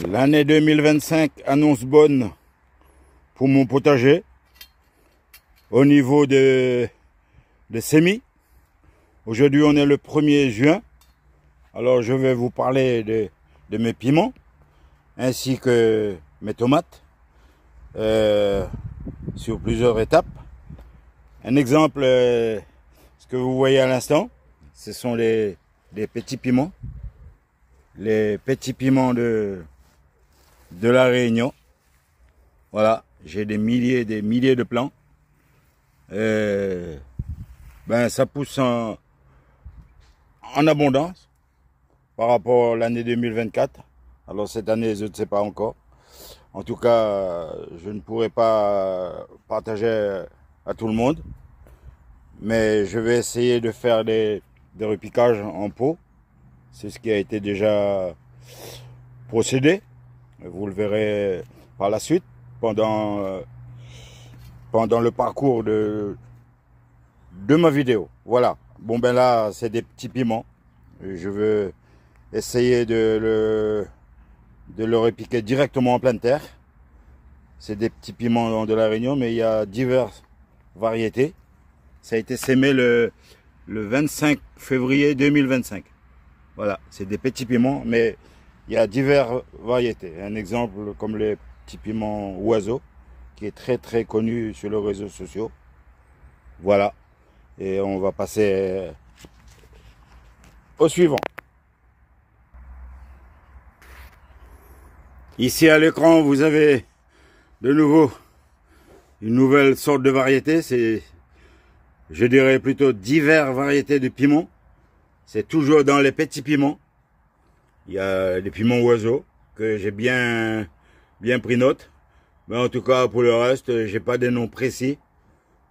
L'année 2025 annonce bonne pour mon potager. Au niveau des semis, aujourd'hui on est le 1er juin. Alors je vais vous parler de mes piments ainsi que mes tomates sur plusieurs étapes. Un exemple, ce que vous voyez à l'instant, ce sont les petits piments. Les petits piments de la Réunion. Voilà, j'ai des milliers de plants. Ça pousse en abondance par rapport à l'année 2024. Alors cette année, je ne sais pas encore. En tout cas, je ne pourrai pas partager à tout le monde. Mais je vais essayer de faire des repiquages en pot. C'est ce qui a été déjà procédé. Vous le verrez par la suite pendant le parcours de ma vidéo. Voilà. Bon ben là, c'est des petits piments. Je veux essayer de le repiquer directement en pleine terre. C'est des petits piments de la Réunion, mais il y a diverses variétés. Ça a été sémé le 25 février 2025. Voilà, c'est des petits piments, mais il y a diverses variétés. Un exemple comme les petits piments oiseaux, qui est très connu sur les réseaux sociaux. Voilà, et on va passer au suivant. Ici à l'écran, vous avez de nouveau une nouvelle sorte de variété. C'est, je dirais plutôt, diverses variétés de piments. C'est toujours dans les petits piments. Il y a des piments oiseaux que j'ai bien pris note. Mais en tout cas, pour le reste, j'ai pas des noms précis.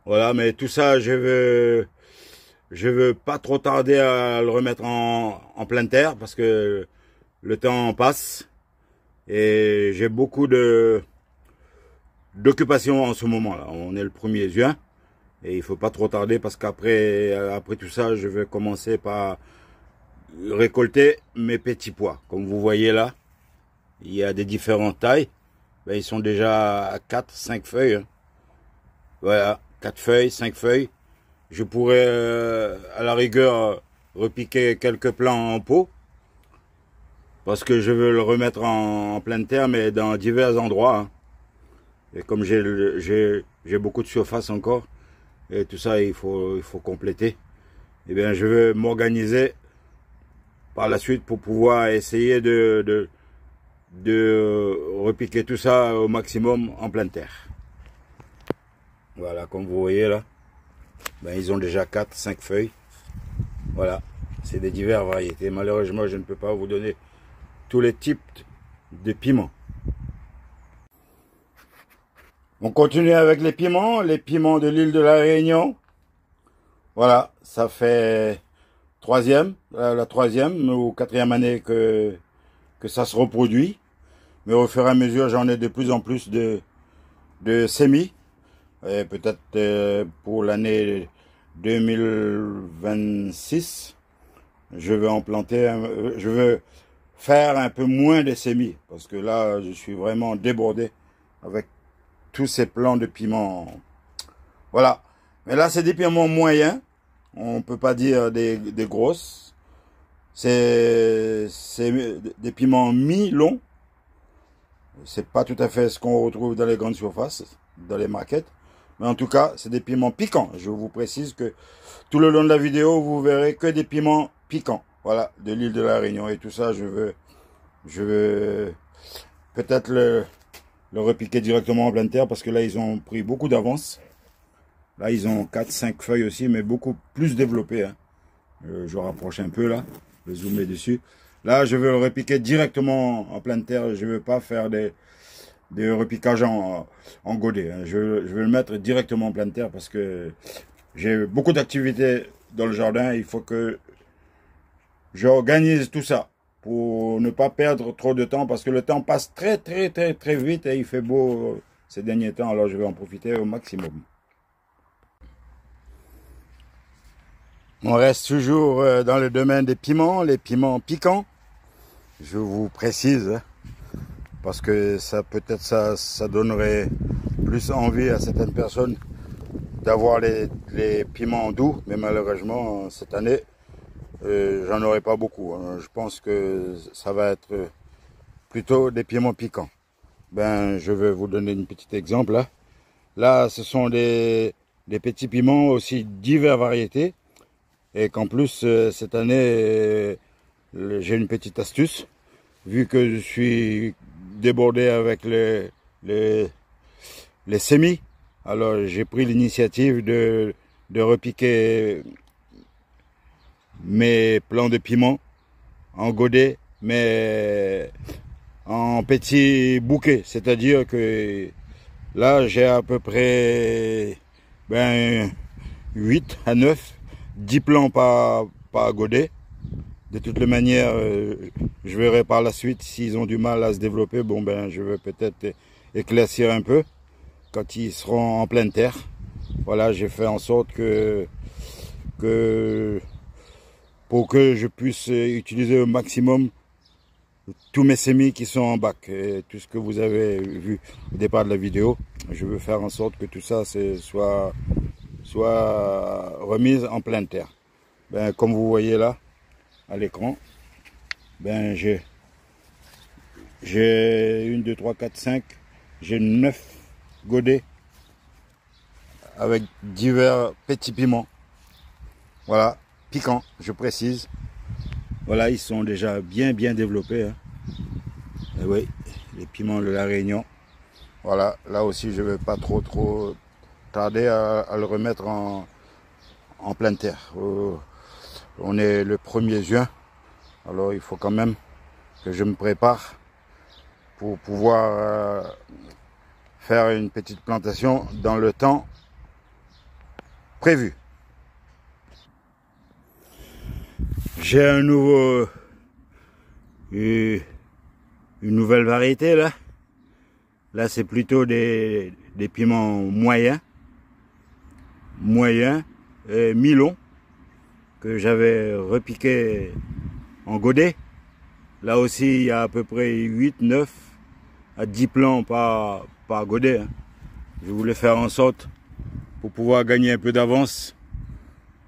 Voilà, mais tout ça, je veux pas trop tarder à le remettre en pleine terre parce que le temps passe et j'ai beaucoup d'occupation en ce moment-là. On est le 1er juin et il faut pas trop tarder parce qu'après tout ça, je vais commencer par récolter mes petits pois. Comme vous voyez là, il y a des différentes tailles. Ils sont déjà à 4-5 feuilles. Hein. Voilà, 4 feuilles, 5 feuilles. Je pourrais à la rigueur repiquer quelques plants en pot. Parce que je veux le remettre en pleine terre, mais dans divers endroits. Hein. Et comme j'ai beaucoup de surface encore, et tout ça, il faut compléter. Eh bien, je veux m'organiser par la suite pour pouvoir essayer de repiquer tout ça au maximum en pleine terre. Voilà, comme vous voyez là, ils ont déjà 4-5 feuilles. Voilà, c'est des diverses variétés. Malheureusement, je ne peux pas vous donner tous les types de piments. On continue avec les piments de l'île de la Réunion. Voilà, ça fait la troisième ou quatrième année que ça se reproduit. Mais au fur et à mesure, j'en ai de plus en plus de semis. Et peut-être pour l'année 2026, je vais en planter, je veux faire un peu moins de semis. Parce que là, je suis vraiment débordé avec tous ces plants de piments. Voilà. Mais là, c'est des piments moyens. On peut pas dire des grosses. C'est des piments mi-longs. C'est pas tout à fait ce qu'on retrouve dans les grandes surfaces, dans les markets. Mais en tout cas, c'est des piments piquants. Je vous précise que tout le long de la vidéo, vous verrez que des piments piquants. Voilà, de l'île de la Réunion. Et tout ça, je veux peut-être le repiquer directement en pleine terre parce que là, ils ont pris beaucoup d'avance. Là, ils ont 4-5 feuilles aussi, mais beaucoup plus développées. Hein. Je rapproche un peu là, je vais zoomer dessus. Là, je veux le repiquer directement en pleine terre. Je ne veux pas faire des repiquages en godet. Hein. Je veux le mettre directement en pleine terre parce que j'ai beaucoup d'activités dans le jardin. Il faut que j'organise tout ça pour ne pas perdre trop de temps parce que le temps passe très vite et il fait beau ces derniers temps. Alors, je vais en profiter au maximum. On reste toujours dans le domaine des piments, les piments piquants. Je vous précise parce que ça peut-être ça donnerait plus envie à certaines personnes d'avoir les piments doux, mais malheureusement cette année j'en aurai pas beaucoup. Je pense que ça va être plutôt des piments piquants. Ben, je vais vous donner un petit exemple là. Là, ce sont des petits piments aussi diverses variétés. Et qu'en plus, cette année, j'ai une petite astuce. Vu que je suis débordé avec les semis, alors j'ai pris l'initiative de repiquer mes plants de piment en godet, mais en petits bouquets. C'est-à-dire que là, j'ai à peu près 8 à 9, 10 plants par godet. De toutes les manières, je verrai par la suite s'ils ont du mal à se développer. Bon, ben, je vais peut-être éclaircir un peu quand ils seront en pleine terre. Voilà, j'ai fait en sorte que pour que je puisse utiliser au maximum tous mes semis qui sont en bac. Et tout ce que vous avez vu au départ de la vidéo, je veux faire en sorte que tout ça soit remis en pleine terre. Ben, comme vous voyez là, à l'écran, ben j'ai 1, 2, 3, 4, 5, j'ai 9 godets avec divers petits piments. Voilà, piquants, je précise. Voilà, ils sont déjà bien développés. Hein. Et oui, les piments de la Réunion. Voilà, là aussi je ne vais pas trop tarder à le remettre en pleine terre. On est le 1er juin, alors il faut quand même que je me prépare pour pouvoir faire une petite plantation dans le temps prévu. J'ai un nouveau, une nouvelle variété là. Là c'est plutôt des piments moyens et mi-longs que j'avais repiqué en godet. Là aussi il y a à peu près 8, 9 à 10 plants par godet. Hein. Je voulais faire en sorte pour pouvoir gagner un peu d'avance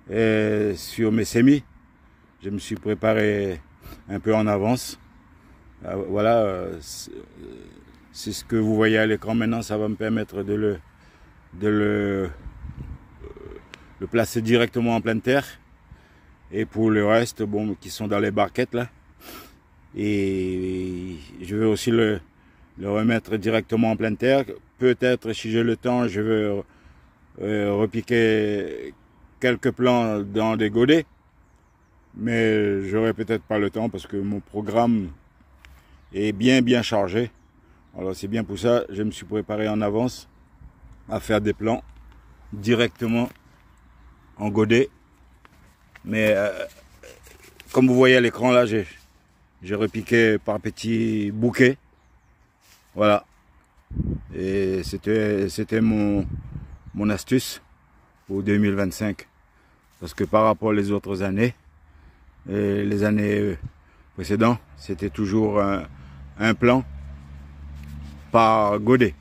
sur mes semis. Je me suis préparé un peu en avance. Voilà, c'est ce que vous voyez à l'écran maintenant. Ça va me permettre de le placer directement en pleine terre. Et pour le reste, bon, qui sont dans les barquettes là. Et je vais aussi le remettre directement en pleine terre. Peut-être, si j'ai le temps, je vais repiquer quelques plants dans des godets. Mais j'aurai peut-être pas le temps parce que mon programme est bien chargé. Alors c'est bien pour ça, je me suis préparé en avance à faire des plants directement en godet. Mais comme vous voyez à l'écran là, j'ai repiqué par petits bouquets. Voilà. Et c'était mon astuce pour 2025. Parce que par rapport aux autres années, et les années précédentes, c'était toujours un plant par godet.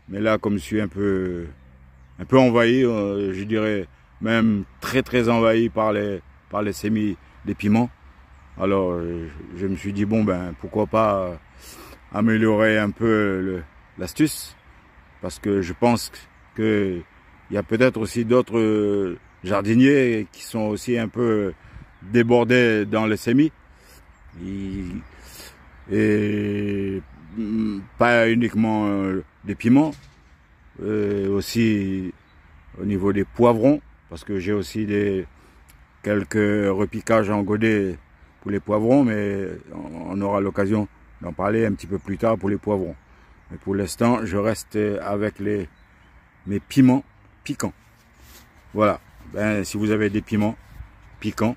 Mais là, comme je suis un peu envahi, je dirais même très envahi par les semis des piments, alors je me suis dit, bon ben pourquoi pas améliorer un peu l'astuce, parce que je pense qu'il y a peut-être aussi d'autres jardiniers qui sont aussi un peu débordés dans les semis. Et pas uniquement des piments, aussi au niveau des poivrons, parce que j'ai aussi quelques repiquages en godet pour les poivrons, mais on aura l'occasion d'en parler un petit peu plus tard pour les poivrons. Mais pour l'instant, je reste avec mes piments piquants. Voilà. Ben, si vous avez des piments piquants,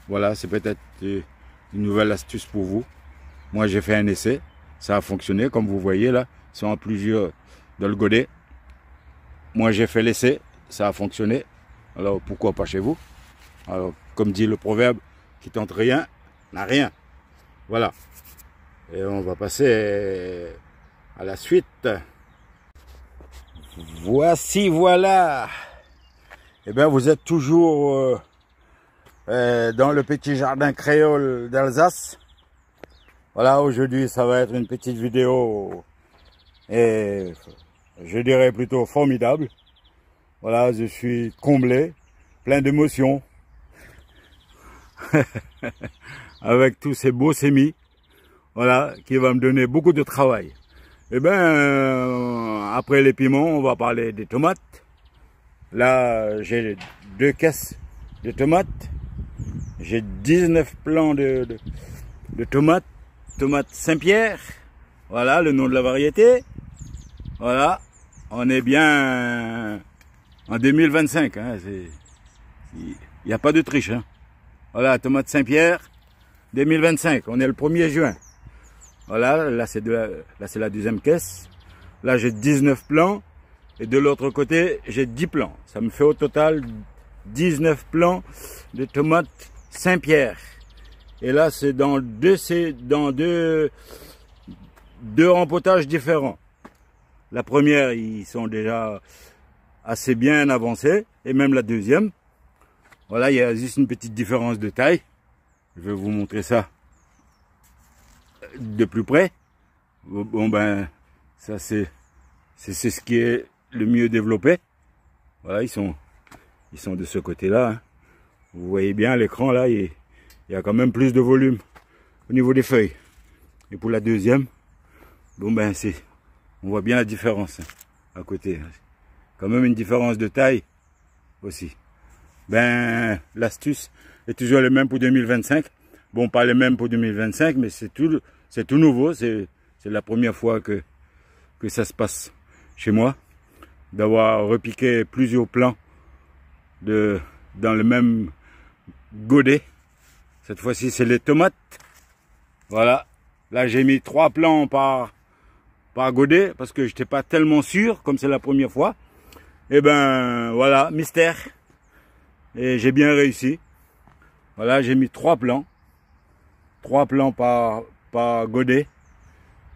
voilà, c'est peut-être une nouvelle astuce pour vous. Moi, j'ai fait un essai. Ça a fonctionné, comme vous voyez là. Ils sont en plusieurs dans le godet. Moi, j'ai fait l'essai. Ça a fonctionné. Alors, pourquoi pas chez vous? Alors, comme dit le proverbe, qui tente rien, n'a rien. Voilà. Et on va passer à la suite. Voilà. Eh bien, vous êtes toujours dans le petit jardin créole d'Alsace. Voilà, aujourd'hui, ça va être une petite vidéo, et je dirais plutôt formidable. Voilà, je suis comblé, plein d'émotions, avec tous ces beaux semis, voilà, qui va me donner beaucoup de travail. Eh bien, après les piments, on va parler des tomates. Là, j'ai 2 caisses de tomates. J'ai 19 plants de tomates. Tomates Saint-Pierre. Voilà, le nom de la variété. Voilà, on est bien en 2025. Hein, il n'y a pas de triche. Hein. Voilà, tomates Saint-Pierre, 2025. On est le 1er juin. Voilà, là c'est la deuxième caisse. Là j'ai 19 plants. Et de l'autre côté, j'ai 10 plants. Ça me fait au total 19 plants de tomates Saint-Pierre. Et là, c'est dans deux rempotages différents. La première, ils sont déjà assez bien avancés. Et même la deuxième. Voilà, il y a juste une petite différence de taille. Je vais vous montrer ça de plus près. Bon ben, ça c'est ce qui est le mieux développé. Voilà, ils sont de ce côté-là. Hein. Vous voyez bien l'écran là, il y a quand même plus de volume au niveau des feuilles. Et pour la deuxième, bon ben on voit bien la différence hein, à côté. Quand même une différence de taille aussi. Ben l'astuce est toujours le même pour 2025. Bon, pas le même pour 2025, mais c'est tout nouveau. C'est la première fois que ça se passe chez moi, d'avoir repiqué plusieurs plants dans le même godet. Cette fois-ci, c'est les tomates. Voilà. Là, j'ai mis 3 plants par godet parce que je n'étais pas tellement sûr, comme c'est la première fois. Et ben, voilà, mystère. Et j'ai bien réussi. Voilà, j'ai mis 3 plants. 3 plants par godet.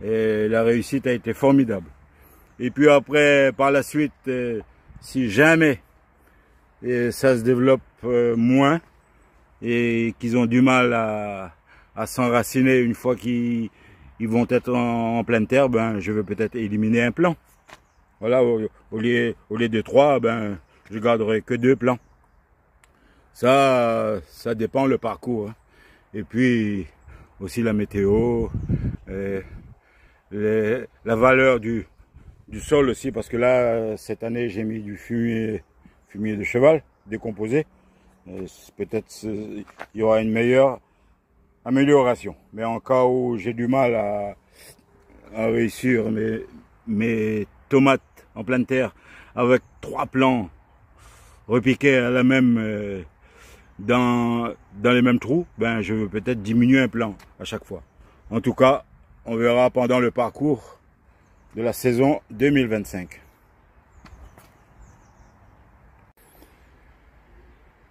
Et la réussite a été formidable. Et puis après, par la suite, si jamais ça se développe moins et qu'ils ont du mal à s'enraciner une fois qu'ils vont être en pleine terre, ben je vais peut-être éliminer un plant. Voilà, au lieu de 3, ben je garderai que 2 plants. Ça dépend le parcours. Hein. Et puis aussi la météo, la valeur du sol aussi, parce que là, cette année, j'ai mis du fumier de cheval, décomposé. Peut-être il y aura une meilleure amélioration. Mais en cas où j'ai du mal à réussir mes tomates en pleine terre avec 3 plants repiqués à la même, dans les mêmes trous, ben je veux peut-être diminuer un plant à chaque fois. En tout cas, on verra pendant le parcours de la saison 2025.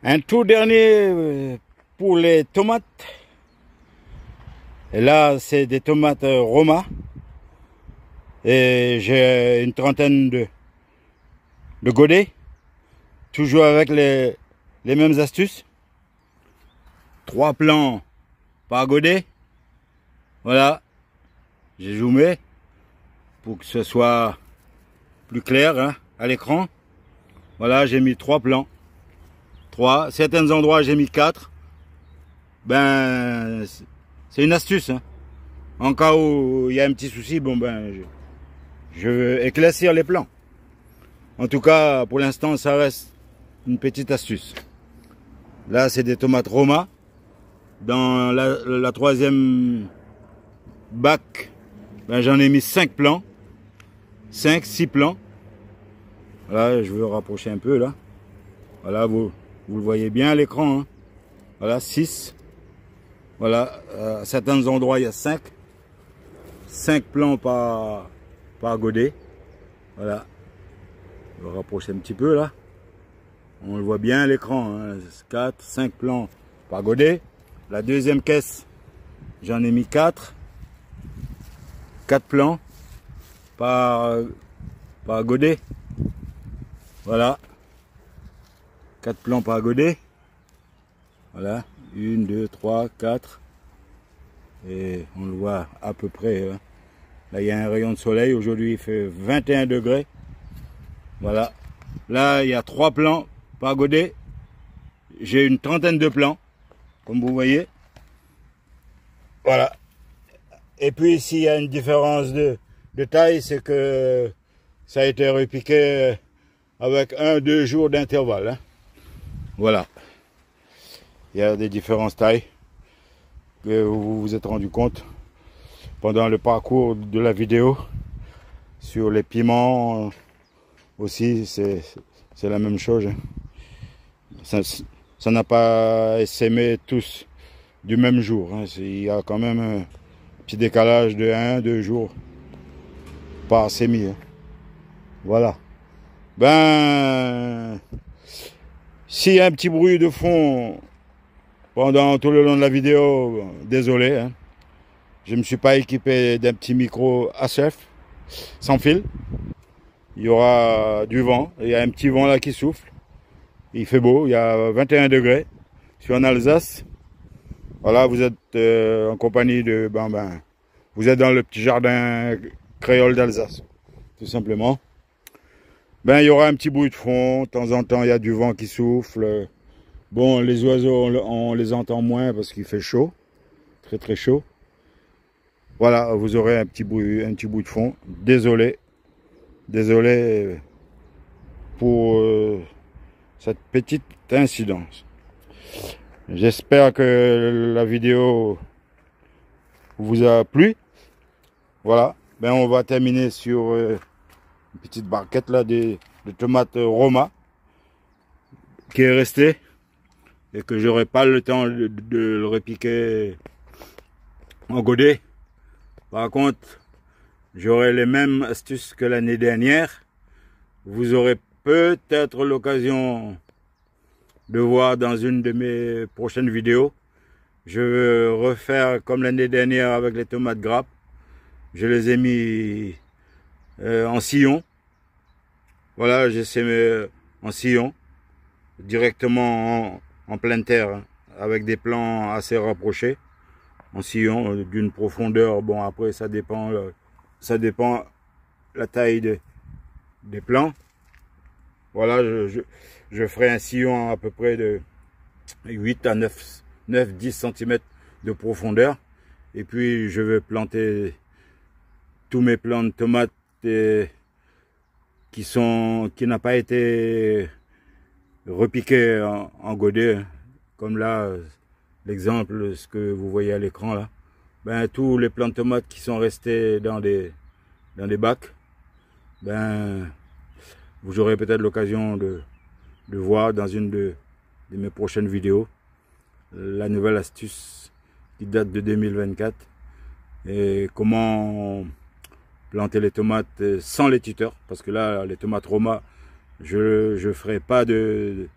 Un tout dernier pour les tomates. Et là, c'est des tomates Roma. Et j'ai une trentaine de godets. Toujours avec les mêmes astuces. 3 plants par godet. Voilà. J'ai zoomé pour que ce soit plus clair hein, à l'écran. Voilà, j'ai mis 3 plants. 3. Certains endroits, j'ai mis 4. Ben, c'est une astuce. Hein. En cas où il y a un petit souci, bon ben, je veux éclaircir les plants. En tout cas, pour l'instant, ça reste une petite astuce. Là, c'est des tomates Roma. Dans la 3e bac, ben, j'en ai mis 5 plants. 6 plants. Voilà, je veux rapprocher un peu là. Voilà, vous le voyez bien à l'écran. Hein. Voilà, 6. Voilà, à certains endroits, il y a 5. 5 plants par godet. Voilà. Je vais rapprocher un petit peu là. On le voit bien à l'écran. Hein. 4, 5 plants par godet. La deuxième caisse, j'en ai mis 4. 4 plants par godet. Voilà. 4 plants par godet. Voilà. 1, 2, 3, 4. Et on le voit à peu près. Hein. Là, il y a un rayon de soleil. Aujourd'hui, il fait 21 degrés. Voilà. Là, il y a 3 plants par godet. J'ai une trentaine de plants, comme vous voyez. Voilà. Et puis, s'il y a une différence de taille, c'est que ça a été repiqué avec 1-2 jours d'intervalle. Hein. Voilà. Il y a des différences tailles que vous vous êtes rendu compte pendant le parcours de la vidéo. Sur les piments aussi, c'est la même chose. Ça n'a pas essaimé tous du même jour. Hein. Il y a quand même un petit décalage de 1-2 jours par sémi. Hein. Voilà. Ben, s'il y a un petit bruit de fond pendant tout le long de la vidéo, désolé. Hein. Je ne me suis pas équipé d'un petit micro HF sans fil. Il y aura du vent. Il y a un petit vent là qui souffle. Il fait beau. Il y a 21 degrés. Je suis en Alsace. Voilà, vous êtes en compagnie de... vous êtes dans le petit jardin créole d'Alsace. Tout simplement. Ben, il y aura un petit bruit de fond. De temps en temps, il y a du vent qui souffle. Bon, les oiseaux, on les entend moins parce qu'il fait chaud. Très très chaud. Voilà, vous aurez un petit bruit de fond. Désolé. Désolé pour cette petite incidence. J'espère que la vidéo vous a plu. Voilà. Ben, on va terminer sur une petite barquette là de tomates Roma qui est restée et que j'aurai pas le temps de le repiquer en godet. Par contre, j'aurai les mêmes astuces que l'année dernière. Vous aurez peut-être l'occasion de voir dans une de mes prochaines vidéos. Je vais refaire comme l'année dernière avec les tomates grappes. Je les ai mis en sillon. Voilà, j'ai sémé en sillon, directement en pleine terre, hein, avec des plants assez rapprochés. En sillon d'une profondeur, bon après ça dépend la taille des plants. Voilà, je ferai un sillon à peu près de 8 à 9-10 cm de profondeur. Et puis je vais planter tous mes plants de tomates qui n'ont pas été repiqués en godet, comme là. L'exemple, ce que vous voyez à l'écran là, ben, tous les plants de tomates qui sont restés dans des bacs, ben, vous aurez peut-être l'occasion de voir dans une de mes prochaines vidéos la nouvelle astuce qui date de 2024 et comment planter les tomates sans les tuteurs, parce que là les tomates Roma, je ferai pas de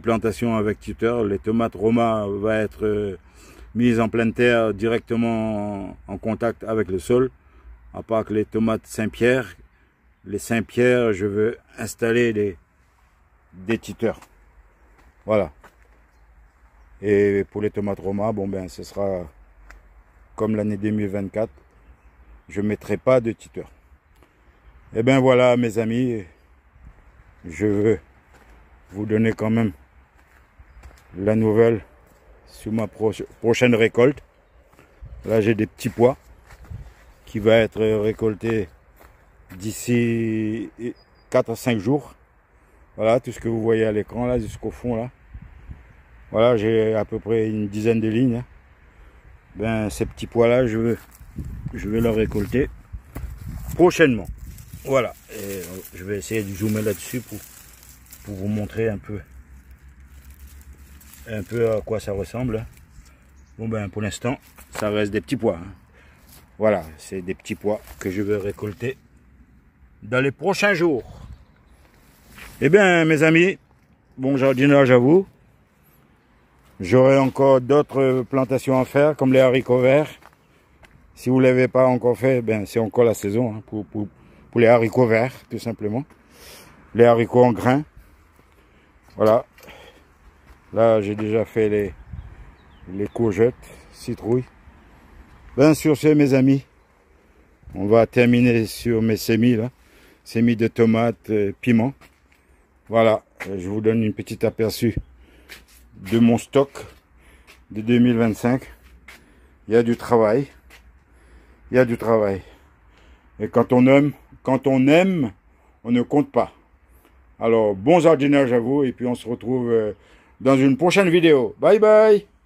plantation avec tuteur. Les tomates Roma vont être mises en pleine terre directement en contact avec le sol, à part que les tomates Saint-Pierre. Les Saint-Pierre, je veux installer des tuteurs. Voilà. Et pour les tomates Roma, bon ben ce sera comme l'année 2024. Je ne mettrai pas de tuteur. Et ben voilà mes amis, je veux vous donner quand même la nouvelle sur ma prochaine récolte. Là j'ai des petits pois qui va être récolté d'ici 4 à 5 jours. Voilà tout ce que vous voyez à l'écran là jusqu'au fond là. Voilà, j'ai à peu près une dizaine de lignes. Ben ces petits pois là je vais les récolter prochainement. Voilà, et je vais essayer de zoomer là-dessus pour vous montrer un peu à quoi ça ressemble. Bon ben pour l'instant ça reste des petits pois. Hein. Voilà, c'est des petits pois que je vais récolter dans les prochains jours. Eh bien mes amis, bon jardinage à vous. J'aurai encore d'autres plantations à faire comme les haricots verts. Si vous ne l'avez pas encore fait, ben c'est encore la saison hein, pour les haricots verts, tout simplement. Les haricots en grains. Voilà. Là, j'ai déjà fait les courgettes, citrouilles. Ben sur ce, mes amis, on va terminer sur mes semis là. Semis de tomates, piment. Voilà, je vous donne une petite aperçu de mon stock de 2025. Il y a du travail. Il y a du travail. Et quand on aime, on ne compte pas. Alors, bon jardinage à vous et puis on se retrouve dans une prochaine vidéo. Bye bye!